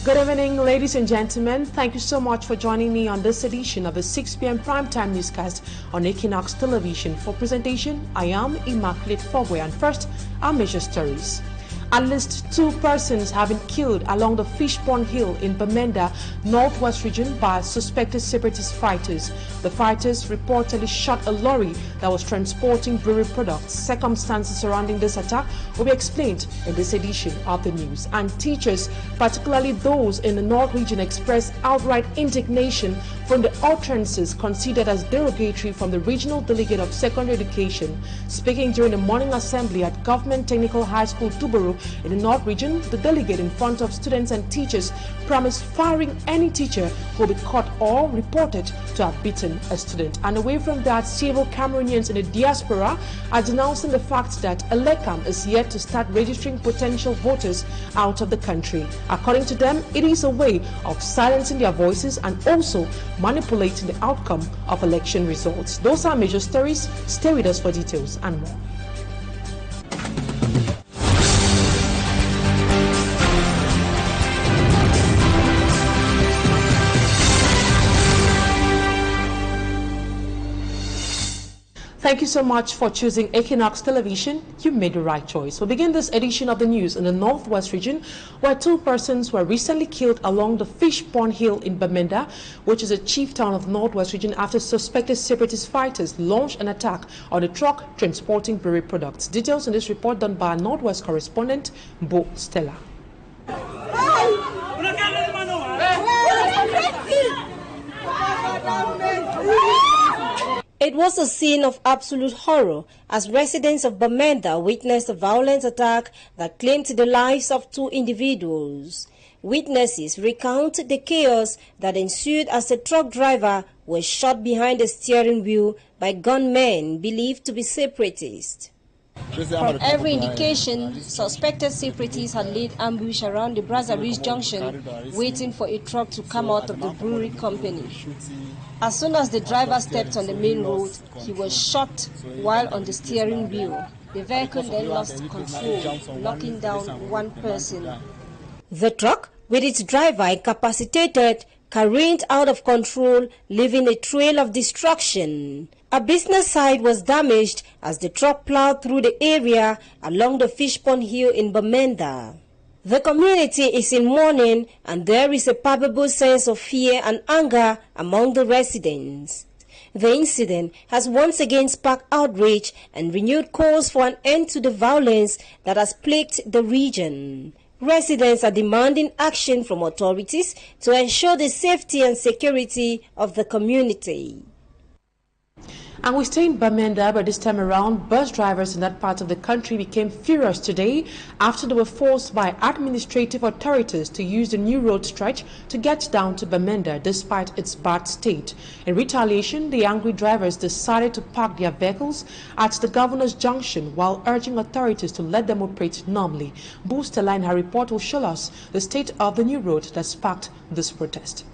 Good evening, ladies and gentlemen. Thank you so much for joining me on this edition of the 6 p.m. primetime newscast on Equinoxe television. For presentation, I am Immaculate Fogwe, and first, our major stories. At least 2 persons have been killed along the Fishpond Hill in Banda, northwest region by suspected separatist fighters. The fighters reportedly shot a lorry that was transporting brewery products. Circumstances surrounding this attack will be explained in this edition of the news. And teachers, particularly those in the north region, expressed outright indignation from the utterances considered as derogatory from the regional delegate of secondary education. Speaking during the morning assembly at Government Technical High School, Tuburu, in the North region, the delegate in front of students and teachers promised firing any teacher who will be caught or reported to have beaten a student. And away from that, several Cameroonians in the diaspora are denouncing the fact that Elekam is yet to start registering potential voters out of the country. According to them, it is a way of silencing their voices and also manipulating the outcome of election results. Those are major stories. Stay with us for details and more. Thank you so much for choosing Equinoxe Television. You made the right choice. We'll begin this edition of the news in the northwest region, where 2 persons were recently killed along the Fishpond Hill in Banda, which is a chief town of the northwest region, after suspected separatist fighters launched an attack on a truck transporting brewery products. Details in this report done by our northwest correspondent, Bo Stella. It was a scene of absolute horror as residents of Banda witnessed a violent attack that claimed the lives of 2 individuals. Witnesses recount the chaos that ensued as the truck driver was shot behind the steering wheel by gunmen believed to be separatists. From every indication, suspected separatists had laid ambush around the Brazzaville junction, waiting for a truck to come out of the brewery company. As soon as the driver stepped on the main road, he was shot while on the steering wheel. The vehicle then lost control, knocking down 1 person. The truck, with its driver incapacitated, careened out of control, leaving a trail of destruction. A business site was damaged as the truck plowed through the area along the Fishpond Hill in Banda. The community is in mourning, and there is a palpable sense of fear and anger among the residents. The incident has once again sparked outrage and renewed calls for an end to the violence that has plagued the region. Residents are demanding action from authorities to ensure the safety and security of the community. And we stay in Banda, but this time around, bus drivers in that part of the country became furious today after they were forced by administrative authorities to use the new road stretch to get down to Banda despite its bad state. In retaliation, the angry drivers decided to park their vehicles at the Governor's Junction while urging authorities to let them operate normally. Boostella in her report will show us the state of the new road that sparked this protest.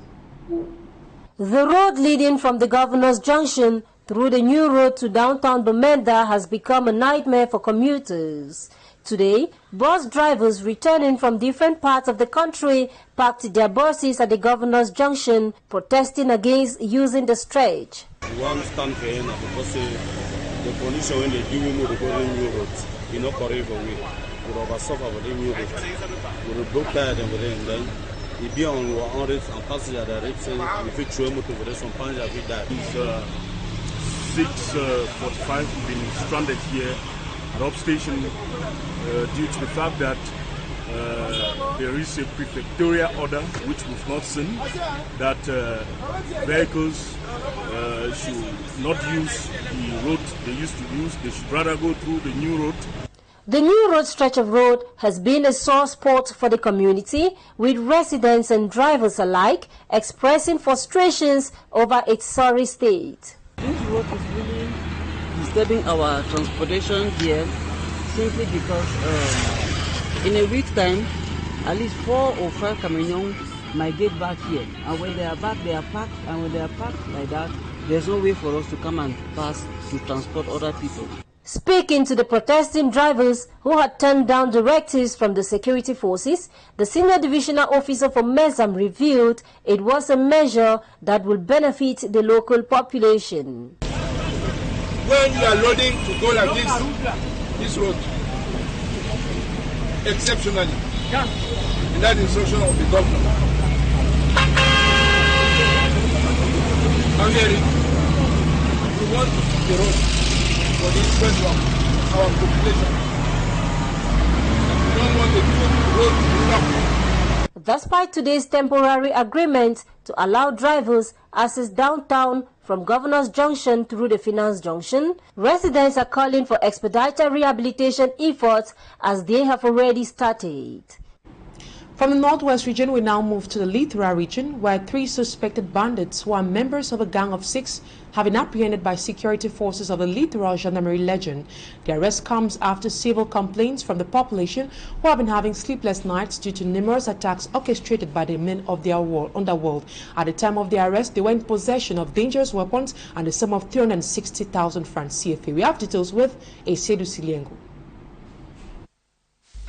The road leading from the Governor's Junction through the new road to downtown Banda has become a nightmare for commuters. Today, bus drivers returning from different parts of the country parked their buses at the Governor's Junction, protesting against using the stretch. We understand because the condition when they do the new road, you know, correct for me. We will suffer with the new road. We will broke tired and then if you on route en passe à direction, il fait tuer moto pour son pan j'avais that. 6:45 been stranded here at Up Station due to the fact that there is a prefectorial order which we've not seen that vehicles should not use the road they used to use. They should rather go through the new road. The new road stretch of road has been a sore spot for the community, with residents and drivers alike expressing frustrations over its sorry state. This road is really disturbing our transportation here, simply because in a week's time, at least 4 or 5 Cameroonians might get back here. And when they are back, they are parked. And when they are parked like that, there's no way for us to come and pass to transport other people. Speaking to the protesting drivers who had turned down directives from the security forces, the senior divisional officer for MESAM revealed it was a measure that will benefit the local population. When you are loading to go like this road, exceptionally, in that instruction of the governor, we want to keep the road for the interest of our population. We don't want the road to block. Despite today's temporary agreement to allow drivers access downtown from Governor's Junction through the Finance Junction, residents are calling for expedited rehabilitation efforts as they have already started. From the Northwest region, we now move to the Littoral region, where 3 suspected bandits who are members of a gang of 6 have been apprehended by security forces of the Littoral Gendarmerie Legion. The arrest comes after several complaints from the population who have been having sleepless nights due to numerous attacks orchestrated by the men of the underworld. At the time of the arrest, they were in possession of dangerous weapons and the sum of 360,000 francs CFA. We have details with Esedu Siliengo.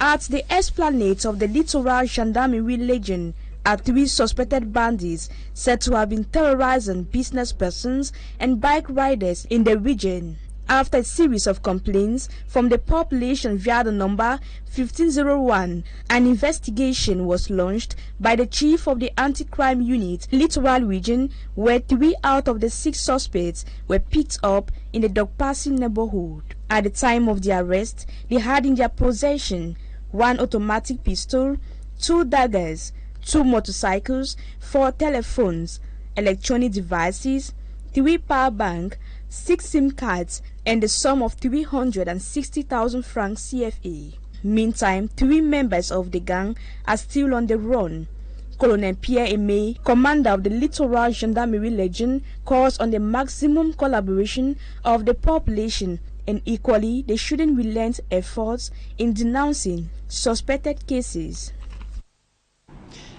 At the esplanade of the Littoral Gendarmerie Legion are 3 suspected bandits said to have been terrorizing business persons and bike riders in the region. After a series of complaints from the population via the number 1501, an investigation was launched by the chief of the anti-crime unit, Littoral region, where 3 out of the 6 suspects were picked up in the Dogpasi neighborhood. At the time of the arrest, they had in their possession 1 automatic pistol, 2 daggers, 2 motorcycles, 4 telephones, electronic devices, 3 power banks, 6 SIM cards, and the sum of 360,000 francs CFA. Meantime, 3 members of the gang are still on the run. Colonel Pierre Aimé, commander of the Littoral Gendarmerie Legion, calls on the maximum collaboration of the population, and equally they shouldn't relent efforts in denouncing suspected cases.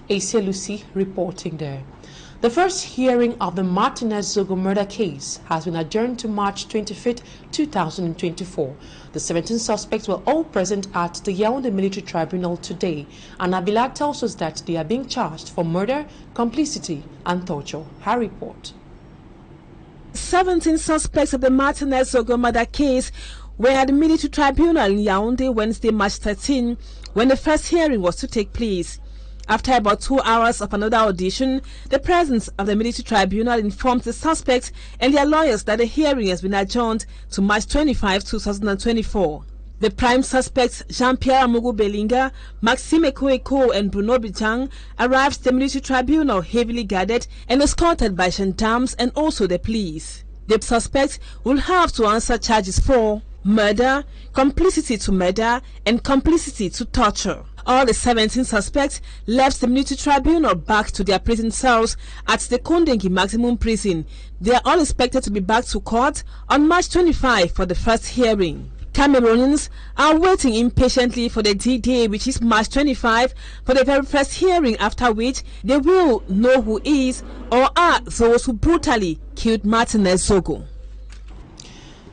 Asia Lucy reporting there. The first hearing of the Martinez Zogo murder case has been adjourned to March 25, 2024. The 17 suspects were all present at the Yaoundé Military Tribunal today, and Abila tells us that they are being charged for murder, complicity, and torture. Her report. 17 suspects of the Martinez Zogo murder case were at the Military Tribunal in Yaoundé Wednesday, March 13, when the first hearing was to take place. After about 2 hours of another audition, the president of the Military Tribunal informed the suspects and their lawyers that the hearing has been adjourned to March 25, 2024. The prime suspects, Jean-Pierre Amougou Belinga, Maxime Ekoeko, and Bruno Bijang, arrived at the Military Tribunal heavily guarded and escorted by gendarmes and also the police. The suspects will have to answer charges for murder, complicity to murder, and complicity to torture. All the 17 suspects left the Military Tribunal back to their prison cells at the Kondengi Maximum Prison. They are all expected to be back to court on March 25 for the first hearing. Cameroonians are waiting impatiently for the D-Day, which is March 25, for the very first hearing, after which they will know who is or are those who brutally killed Martinez Zogo.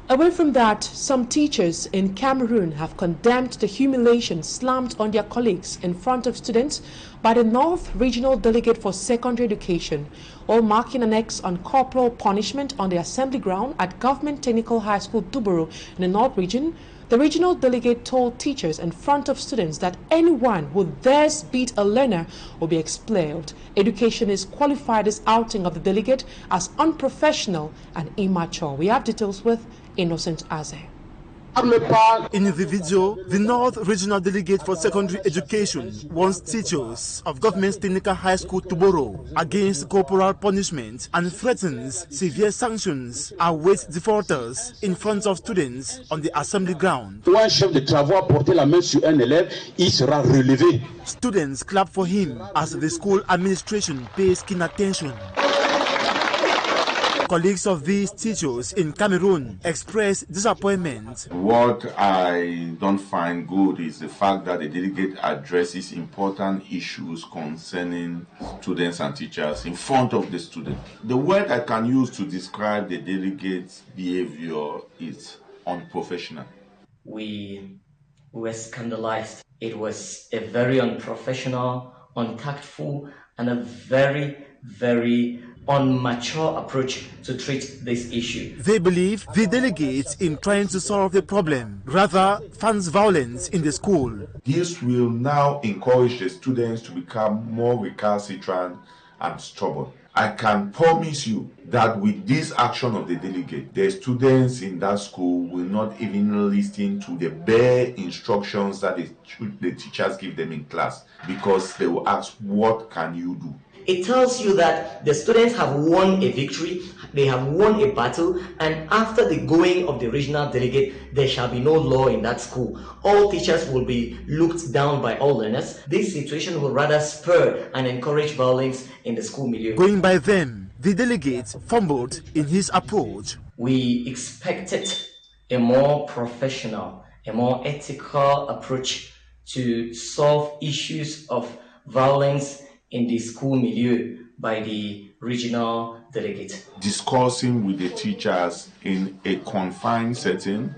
Away from that, some teachers in Cameroon have condemned the humiliation slammed on their colleagues in front of students by the North Regional Delegate for Secondary Education, all marking an X on corporal punishment on the assembly ground at Government Technical High School Duboro in the North Region. The regional delegate told teachers in front of students that anyone who dares beat a learner will be expelled. Educationists qualified this outing of the delegate as unprofessional and immature. We have details with Innocent Aze. In the video, the North Regional Delegate for Secondary Education warns teachers of Government Technical High School Tuboro against corporal punishment and threatens severe sanctions await defaulters in front of students on the assembly ground. Un chef de travaux a porté la main sur un élève, il sera relevé. Students clap for him as the school administration pays keen attention. Colleagues of these teachers in Cameroon express disappointment. What I don't find good is the fact that the delegate addresses important issues concerning students and teachers in front of the student. The word I can use to describe the delegate's behavior is unprofessional. We were scandalized. It was a very unprofessional, untactful, and a very, very unmature approach to treat this issue. They believe the delegates, in trying to solve the problem, rather funds violence in the school. This will now encourage the students to become more recalcitrant and stubborn. I can promise you that with this action of the delegate, the students in that school will not even listen to the bare instructions that the teachers give them in class, because they will ask, what can you do? It tells you that the students have won a victory, they have won a battle, and after the going of the regional delegate, there shall be no law in that school. All teachers will be looked down by all learners. This situation will rather spur and encourage violence in the school milieu. Going by them, the delegate fumbled in his approach. We expected a more professional, a more ethical approach to solve issues of violence in the school milieu by the regional delegate. Discussing with the teachers in a confined setting,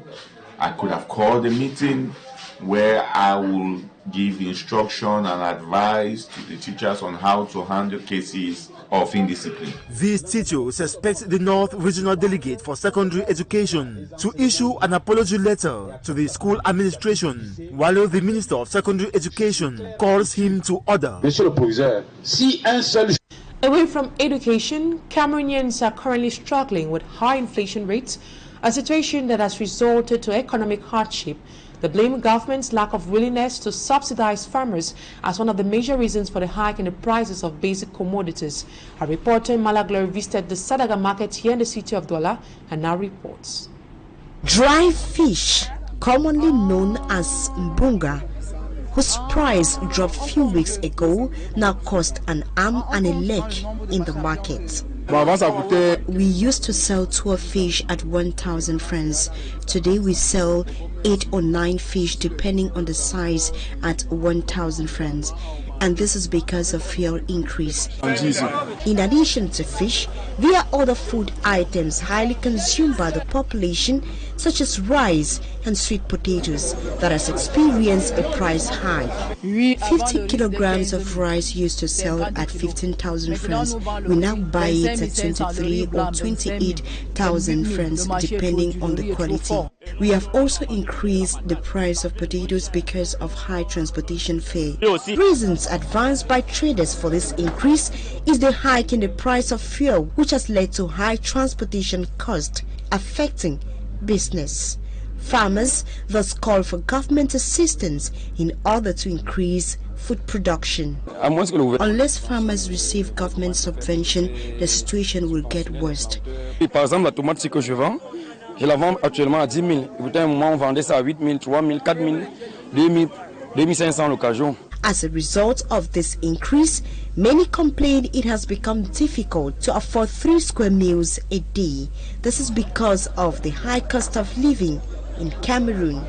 I could have called a meeting where I will give instruction and advice to the teachers on how to handle cases of indiscipline. These teachers expect the North Regional Delegate for Secondary Education to issue an apology letter to the school administration, while the Minister of Secondary Education calls him to order. Monsieur le Proviseur, si un seul... Away from education, Cameroonians are currently struggling with high inflation rates, a situation that has resulted to economic hardship. They blame government's lack of willingness to subsidize farmers as one of the major reasons for the hike in the prices of basic commodities. Our reporter in Malaglo visited the Sadaga market here in the city of Douala and now reports. Dry fish, commonly known as mbunga, whose price dropped a few weeks ago, now cost an arm and a leg in the market. We used to sell 12 fish at 1,000 francs. Today we sell 8 or 9 fish depending on the size at 1,000 francs. And this is because of fuel increase. In addition to fish, there are other food items highly consumed by the population, such as rice and sweet potatoes, that has experienced a price hike. 50 kilograms of rice used to sell at 15,000 francs. We now buy it at 23 or 28,000 francs depending on the quality. We have also increased the price of potatoes because of high transportation fare. Reasons advanced by traders for this increase is the hike in the price of fuel, which has led to high transportation costs affecting business. Farmers thus call for government assistance in order to increase food production. Unless farmers receive government subvention, the situation will get worse. Par exemple, la tomate que je vends, je la vends actuellement à 10 000. Et à un moment, on vendait ça à 8 000, 3 000, 4 000, 2 000, 2 500 l'occasion. As a result of this increase, many complain it has become difficult to afford 3 square meals a day. This is because of the high cost of living in Cameroon.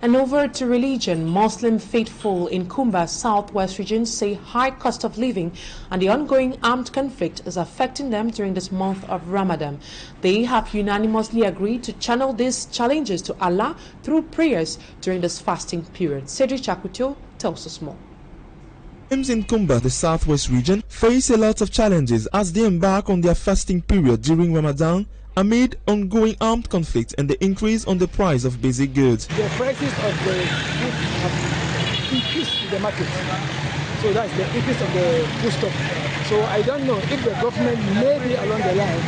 And over to religion, Muslim faithful in Kumba, southwest region, say high cost of living and the ongoing armed conflict is affecting them during this month of Ramadan. They have unanimously agreed to channel these challenges to Allah through prayers during this fasting period. Cedric Chakuto tells us more. Muslims in Kumba, the southwest region, face a lot of challenges as they embark on their fasting period during Ramadan amid ongoing armed conflict and the increase on the price of basic goods. The prices of the food have increased in the market. So that's the increase of the foodstuff. So I don't know if the government maybe along the line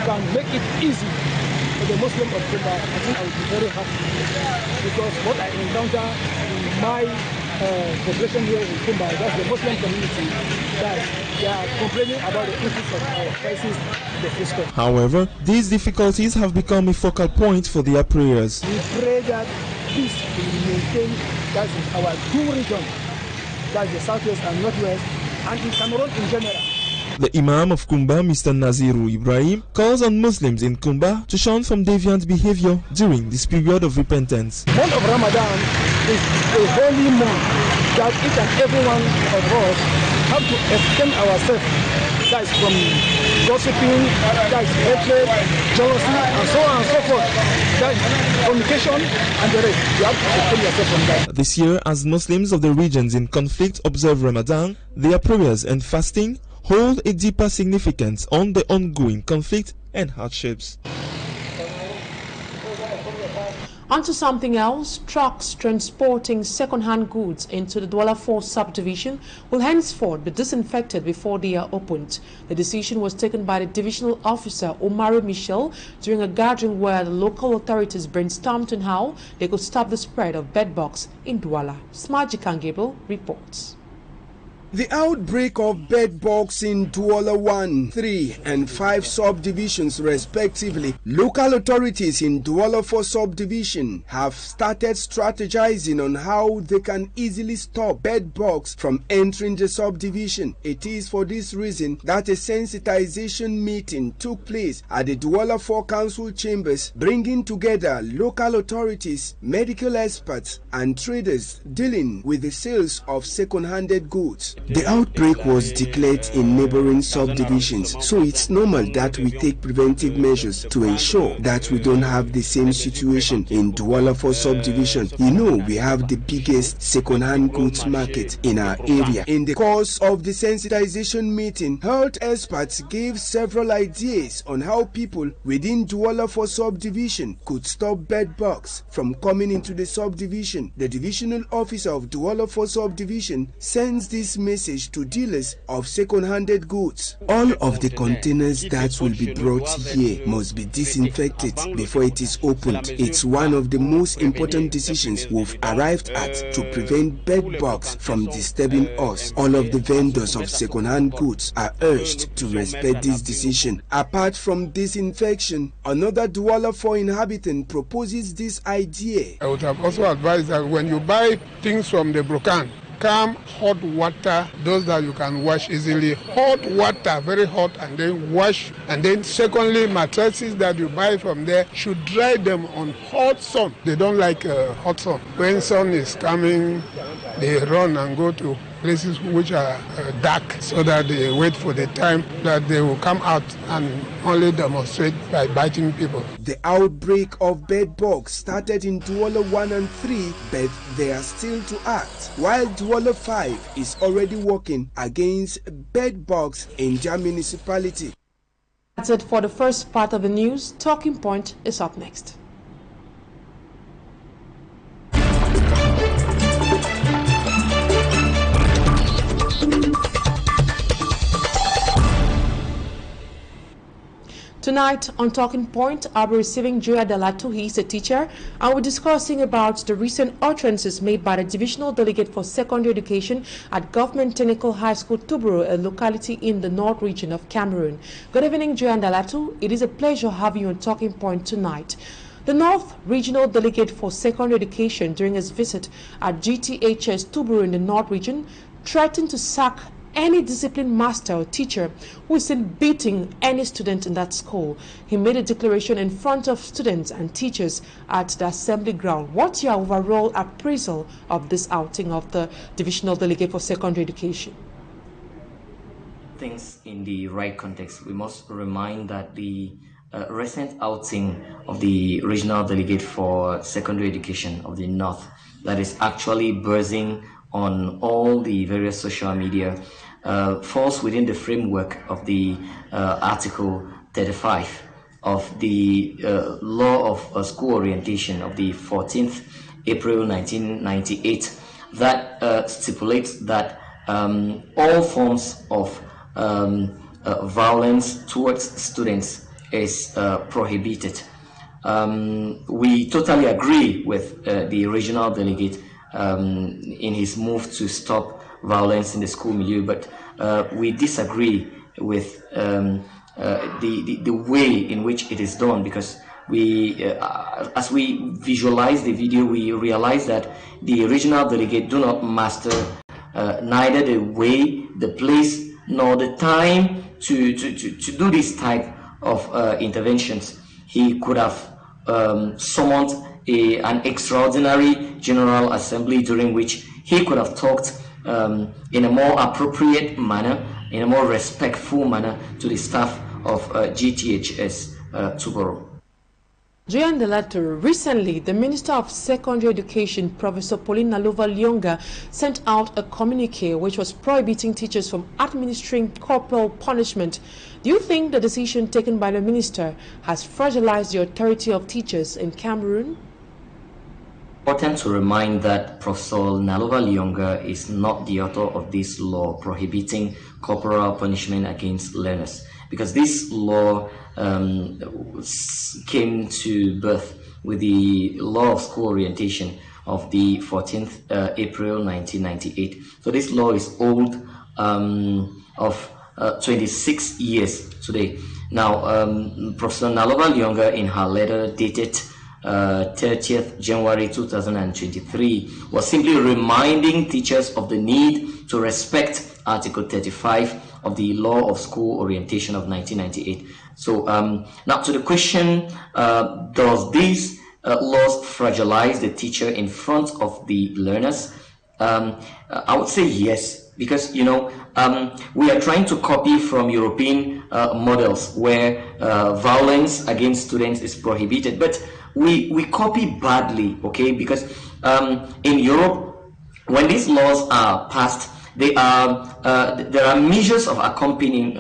can make it easy for the Muslim of Kumba. I think I would be very happy, because what I encounter in my population here in Kumba, that's the Muslim community, that they are complaining about the increase of our prices. However, these difficulties have become a focal point for their prayers. We pray that peace will maintain, that is our two regions, that's the southwest and northwest, and in Cameroon in general. The Imam of Kumba, Mr. Naziru Ibrahim, calls on Muslims in Kumba to shun from deviant behavior during this period of repentance. The month of Ramadan is a holy month that each and every one of us have to abstain ourselves. That is from gossiping, that is hatred, jealousy, and so on and so forth. That is communication and the rest. You have to defend yourself from that. This year, as Muslims of the regions in conflict observe Ramadan, their prayers and fasting hold a deeper significance on the ongoing conflict and hardships. Onto something else, trucks transporting second-hand goods into the Douala 4 subdivision will henceforth be disinfected before they are opened. The decision was taken by the divisional officer Omar Michel during a gathering where the local authorities brainstormed on how they could stop the spread of bedbugs in Douala. Smaji Kangable reports. The outbreak of bedbugs in Douala 1, 3 and 5 subdivisions respectively, local authorities in Douala 4 subdivision have started strategizing on how they can easily stop bedbugs from entering the subdivision. It is for this reason that a sensitization meeting took place at the Douala 4 council chambers, bringing together local authorities, medical experts and traders dealing with the sales of second-handed goods. The outbreak was declared in neighboring subdivisions, so it's normal that we take preventive measures to ensure that we don't have the same situation in Douala 4 subdivision. You know, we have the biggest second-hand goods market in our area. In the course of the sensitization meeting, health experts gave several ideas on how people within Douala 4 subdivision could stop bedbugs from coming into the subdivision. The divisional officer of Douala 4 subdivision sends this message to dealers of second-handed goods. All of the containers that will be brought here must be disinfected before it is opened. It's one of the most important decisions we've arrived at to prevent bedbugs from disturbing us. All of the vendors of second-hand goods are urged to respect this decision. Apart from disinfection, another Douala 4 inhabitant proposes this idea. I would have also advised that when you buy things from the Brocan, calm hot water, those that you can wash easily, hot water, very hot, and then wash. And then secondly, mattresses that you buy from there should dry them on hot sun. They don't like hot sun. When sun is coming, they run and go to places which are dark, so that they wait for the time that they will come out and only demonstrate by biting people. The outbreak of bedbugs started in Douala 1 and 3, but they are still to act, while Douala 5 is already working against bedbugs in their municipality. That's it for the first part of the news. Talking Point is up next. Tonight on Talking Point, I'll be receiving Joya Dalato. He's a teacher, and we're discussing about the recent utterances made by the Divisional Delegate for Secondary Education at Government Technical High School Tubero, a locality in the North region of Cameroon. Good evening, Joya Dalato. It is a pleasure having you on Talking Point tonight. The North Regional Delegate for Secondary Education, during his visit at GTHS Tubero in the North region, threatened to sack any discipline master or teacher who is seen beating any student in that school. He made a declaration in front of students and teachers at the assembly ground. What's your overall appraisal of this outing of the Divisional Delegate for Secondary Education? Things in the right context. We must remind that the recent outing of the Regional Delegate for Secondary Education of the North, that is actually buzzing on all the various social media, falls within the framework of the Article 35 of the Law of School Orientation of the 14th April 1998, that stipulates that all forms of violence towards students is prohibited. We totally agree with the regional delegate in his move to stop violence in the school milieu, but we disagree with the way in which it is done, because we, as we visualize the video, we realize that the regional delegate do not master neither the way, the place, nor the time to do this type of interventions. He could have summoned an extraordinary General Assembly during which he could have talked in a more appropriate manner, in a more respectful manner to the staff of GTHS Tubero. During the letter, recently, the Minister of Secondary Education, Professor Pauline Nalova-Lyonga, sent out a communique which was prohibiting teachers from administering corporal punishment. Do you think the decision taken by the minister has fragilized the authority of teachers in Cameroon? Important to remind that Professor Nalova-Lyonga is not the author of this law prohibiting corporal punishment against learners, because this law came to birth with the law of school orientation of the 14th April 1998. So this law is old, of 26 years today. Now, Professor Nalova-Lyonga, in her letter dated 30th January 2023, was simply reminding teachers of the need to respect Article 35 of the Law of School Orientation of 1998. So now to the question, does these laws fragilize the teacher in front of the learners? I would say yes, because we are trying to copy from European models where violence against students is prohibited, but we copy badly, okay? Because in Europe, when these laws are passed, there are measures of accompanying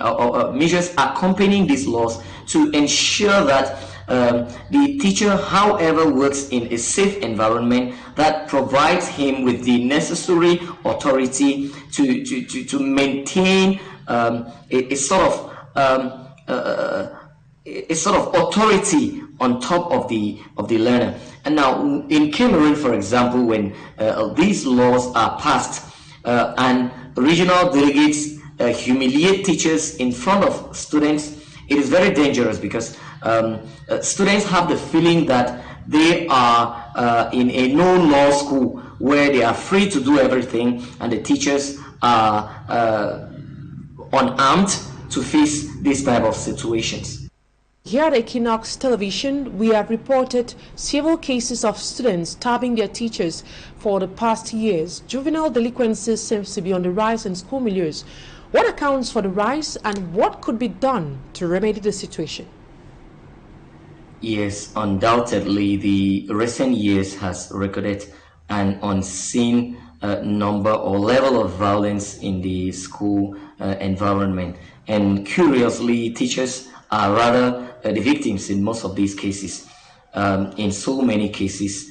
these laws to ensure that the teacher, however, works in a safe environment that provides him with the necessary authority to maintain a sort of authority on top of the learner. And now in Cameroon, for example, when these laws are passed and regional delegates humiliate teachers in front of students, it is very dangerous, because students have the feeling that they are in a no-law school where they are free to do everything, and the teachers are unarmed to face this type of situations. Here at Equinoxe Television, we have reported several cases of students stabbing their teachers for the past years. Juvenile delinquency seems to be on the rise in school milieus. What accounts for the rise, and what could be done to remedy the situation? Yes, undoubtedly, the recent years has recorded an unseen number or level of violence in the school environment. And curiously, teachers are rather the victims in most of these cases. In so many cases,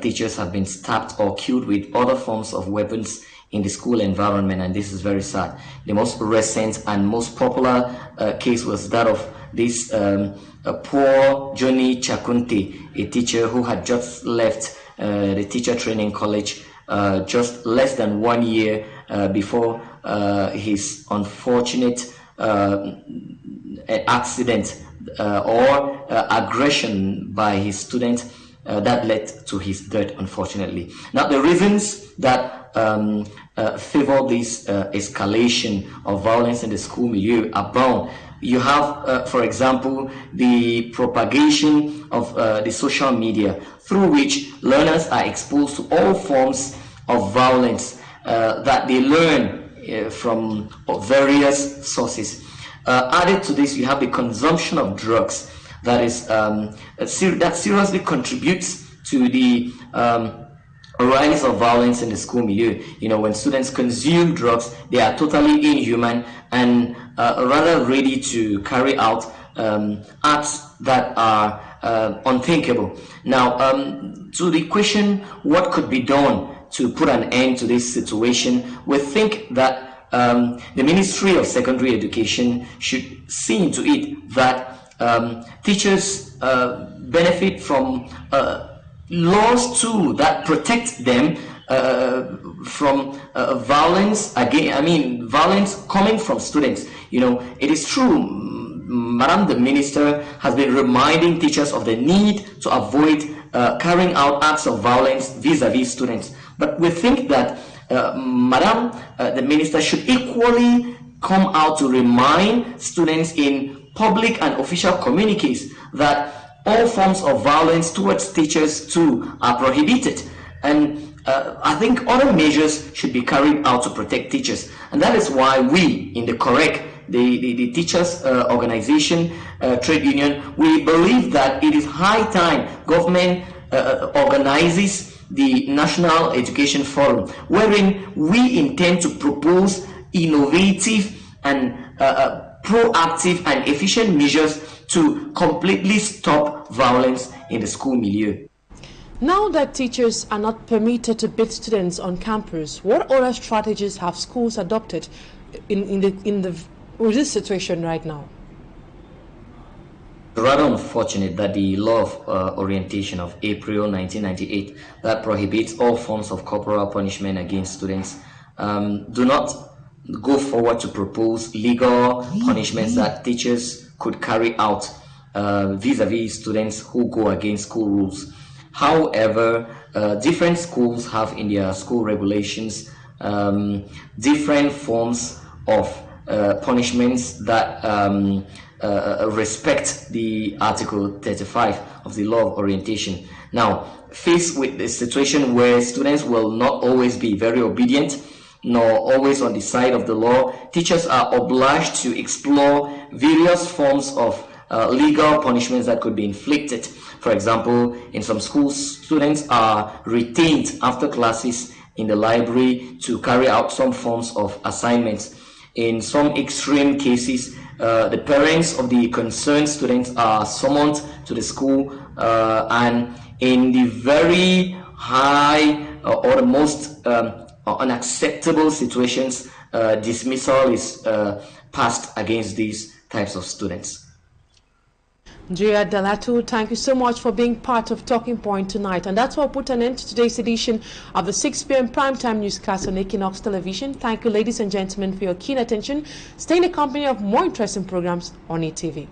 teachers have been stabbed or killed with other forms of weapons in the school environment, and this is very sad. The most recent and most popular case was that of this poor Johnny Chakunte, a teacher who had just left the teacher training college just less than 1 year before his unfortunate accident or aggression by his student that led to his death, unfortunately. Now, the reasons that favor this escalation of violence in the school milieu abound. You have, for example, the propagation of the social media, through which learners are exposed to all forms of violence that they learn from various sources. Added to this, you have the consumption of drugs that is that seriously contributes to the rise of violence in the school milieu. When students consume drugs, they are totally inhuman and rather ready to carry out acts that are unthinkable. Now, to the question, what could be done to put an end to this situation, we think that the Ministry of Secondary Education should see into it that teachers benefit from laws too that protect them from violence violence coming from students. It is true, Madam the Minister has been reminding teachers of the need to avoid carrying out acts of violence vis-a-vis students, but we think that Madam the Minister should equally come out to remind students in public and official communiques that all forms of violence towards teachers too are prohibited. And I think other measures should be carried out to protect teachers. And that is why we in the Correct the teachers organization, trade union, we believe that it is high time government organizes the National Education Forum, wherein we intend to propose innovative and proactive and efficient measures to completely stop violence in the school milieu. Now that teachers are not permitted to beat students on campus, what other strategies have schools adopted with this situation right now? Rather unfortunate that the law of orientation of April 1998 that prohibits all forms of corporal punishment against students do not go forward to propose legal punishments that teachers could carry out vis-a-vis students who go against school rules. However, different schools have in their school regulations different forms of punishments that respect the Article 35 of the law of orientation. Now, faced with the situation where students will not always be very obedient, nor always on the side of the law, teachers are obliged to explore various forms of legal punishments that could be inflicted. For example, in some schools, students are retained after classes in the library to carry out some forms of assignments. In some extreme cases, the parents of the concerned students are summoned to the school, and in the very high or the most unacceptable situations, dismissal is passed against these types of students. Jia Dalatu, thank you so much for being part of Talking Point tonight. And that's what put an end to today's edition of the 6 p.m. primetime newscast on Equinoxe Television. Thank you, ladies and gentlemen, for your keen attention. Stay in the company of more interesting programs on ETV.